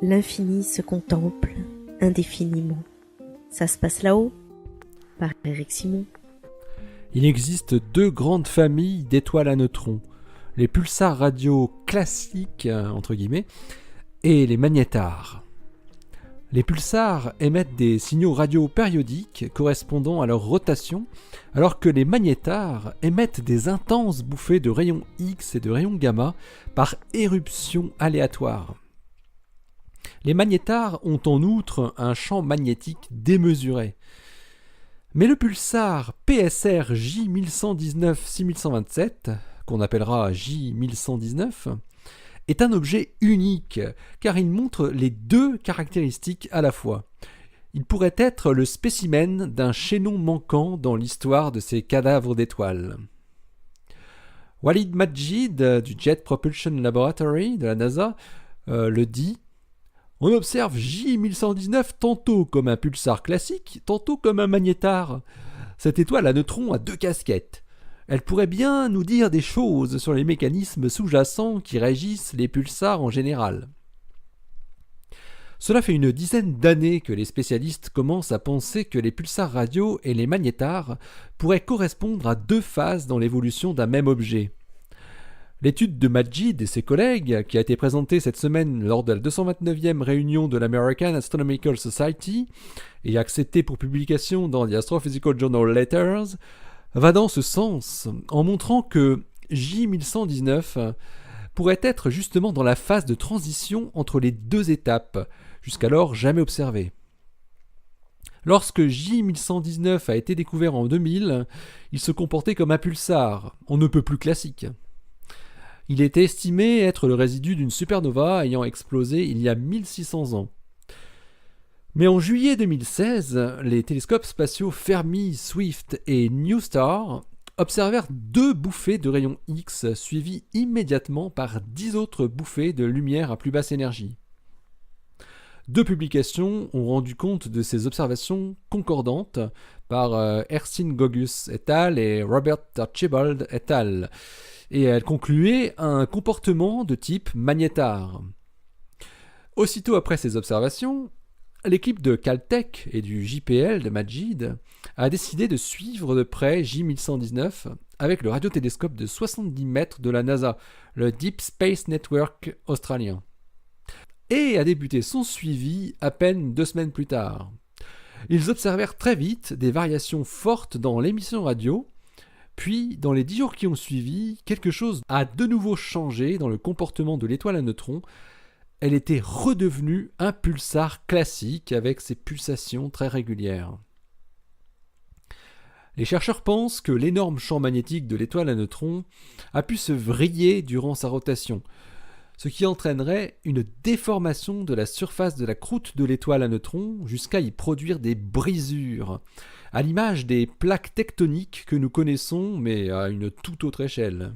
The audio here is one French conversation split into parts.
L'infini se contemple indéfiniment. Ça se passe là-haut, par Eric Simon. Il existe deux grandes familles d'étoiles à neutrons, les pulsars radio classiques, entre guillemets, et les magnétars. Les pulsars émettent des signaux radio périodiques correspondant à leur rotation, alors que les magnétars émettent des intenses bouffées de rayons X et de rayons gamma par éruption aléatoire. Les magnétars ont en outre un champ magnétique démesuré. Mais le pulsar PSR J1119-6127, qu'on appellera J1119, est un objet unique, car il montre les deux caractéristiques à la fois. Il pourrait être le spécimen d'un chaînon manquant dans l'histoire de ces cadavres d'étoiles. Walid Majid, du Jet Propulsion Laboratory de la NASA, le dit: on observe J1119 tantôt comme un pulsar classique, tantôt comme un magnétar. Cette étoile à neutrons a deux casquettes. Elle pourrait bien nous dire des choses sur les mécanismes sous-jacents qui régissent les pulsars en général. Cela fait une dizaine d'années que les spécialistes commencent à penser que les pulsars radio et les magnétars pourraient correspondre à deux phases dans l'évolution d'un même objet. L'étude de Majid et ses collègues, qui a été présentée cette semaine lors de la 229e réunion de l'American Astronomical Society et acceptée pour publication dans The Astrophysical Journal Letters, va dans ce sens, en montrant que J1119 pourrait être justement dans la phase de transition entre les deux étapes, jusqu'alors jamais observées. Lorsque J1119 a été découvert en 2000, il se comportait comme un pulsar, on ne peut plus classique. Il était estimé être le résidu d'une supernova ayant explosé il y a 1600 ans. Mais en juillet 2016, les télescopes spatiaux Fermi, Swift et NuSTAR observèrent deux bouffées de rayons X suivies immédiatement par 10 autres bouffées de lumière à plus basse énergie. Deux publications ont rendu compte de ces observations concordantes par Ersin Gogus et al. Et Robert Archibald et al. Et elles concluaient un comportement de type magnétar. Aussitôt après ces observations, l'équipe de Caltech et du JPL de Majid a décidé de suivre de près J1119 avec le radiotélescope de 70 mètres de la NASA, le Deep Space Network australien, et a débuté son suivi à peine 2 semaines plus tard. Ils observèrent très vite des variations fortes dans l'émission radio. Puis, dans les 10 jours qui ont suivi, quelque chose a de nouveau changé dans le comportement de l'étoile à neutrons. Elle était redevenue un pulsar classique avec ses pulsations très régulières. Les chercheurs pensent que l'énorme champ magnétique de l'étoile à neutrons a pu se vriller durant sa rotation, ce qui entraînerait une déformation de la surface de la croûte de l'étoile à neutrons jusqu'à y produire des brisures, à l'image des plaques tectoniques que nous connaissons, mais à une toute autre échelle.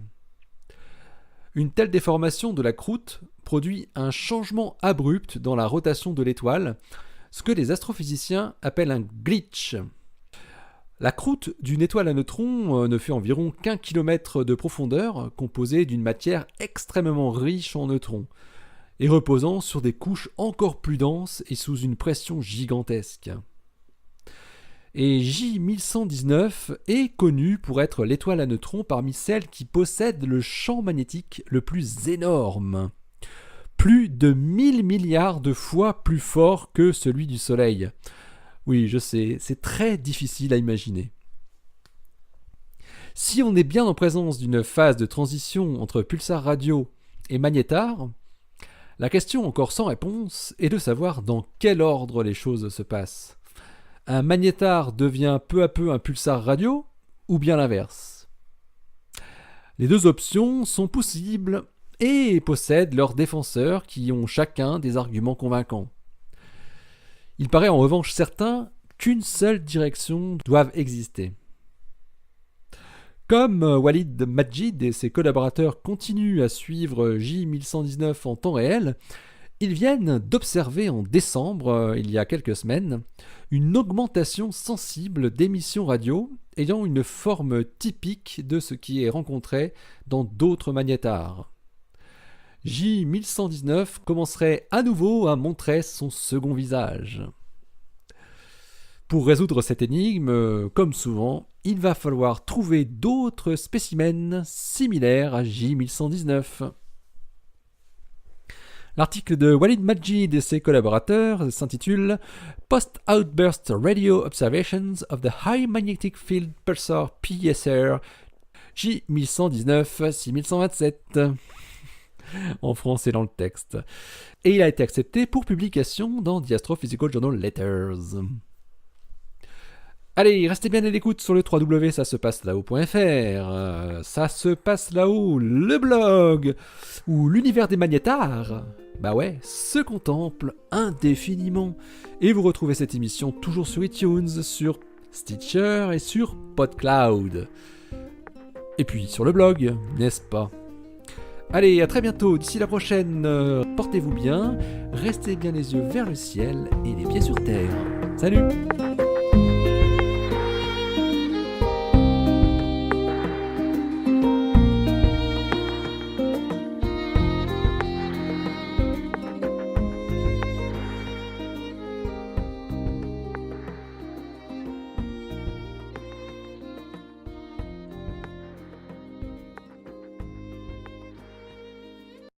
Une telle déformation de la croûte produit un changement abrupt dans la rotation de l'étoile, ce que les astrophysiciens appellent un glitch. La croûte d'une étoile à neutrons ne fait environ qu'1 km de profondeur, composée d'une matière extrêmement riche en neutrons, et reposant sur des couches encore plus denses et sous une pression gigantesque. Et J1119 est connue pour être l'étoile à neutrons parmi celles qui possèdent le champ magnétique le plus énorme. Plus de 1000 milliards de fois plus fort que celui du Soleil. Oui, je sais, c'est très difficile à imaginer. Si on est bien en présence d'une phase de transition entre pulsar radio et magnétar, la question encore sans réponse est de savoir dans quel ordre les choses se passent. Un magnétar devient peu à peu un pulsar radio, ou bien l'inverse. Les deux options sont possibles et possèdent leurs défenseurs qui ont chacun des arguments convaincants. Il paraît en revanche certain qu'une seule direction doit exister. Comme Walid Majid et ses collaborateurs continuent à suivre J1119 en temps réel, ils viennent d'observer en décembre, il y a quelques semaines, une augmentation sensible d'émissions radio ayant une forme typique de ce qui est rencontré dans d'autres magnétars. J1119 commencerait à nouveau à montrer son second visage. Pour résoudre cette énigme, comme souvent, il va falloir trouver d'autres spécimens similaires à J1119. L'article de Walid Majid et ses collaborateurs s'intitule Post-Outburst Radio Observations of the High Magnetic Field Pulsar PSR J1119-6127. En français dans le texte. Et il a été accepté pour publication dans The Astrophysical Journal Letters. Allez, restez bien à l'écoute sur le www.ça-se-passe-là-haut.fr. Ça se passe là-haut, le blog, où l'univers des magnétars, bah ouais, se contemple indéfiniment. Et vous retrouvez cette émission toujours sur iTunes, sur Stitcher et sur PodCloud. Et puis sur le blog, n'est-ce pas ? Allez, à très bientôt, d'ici la prochaine, portez-vous bien, restez bien les yeux vers le ciel et les pieds sur terre. Salut !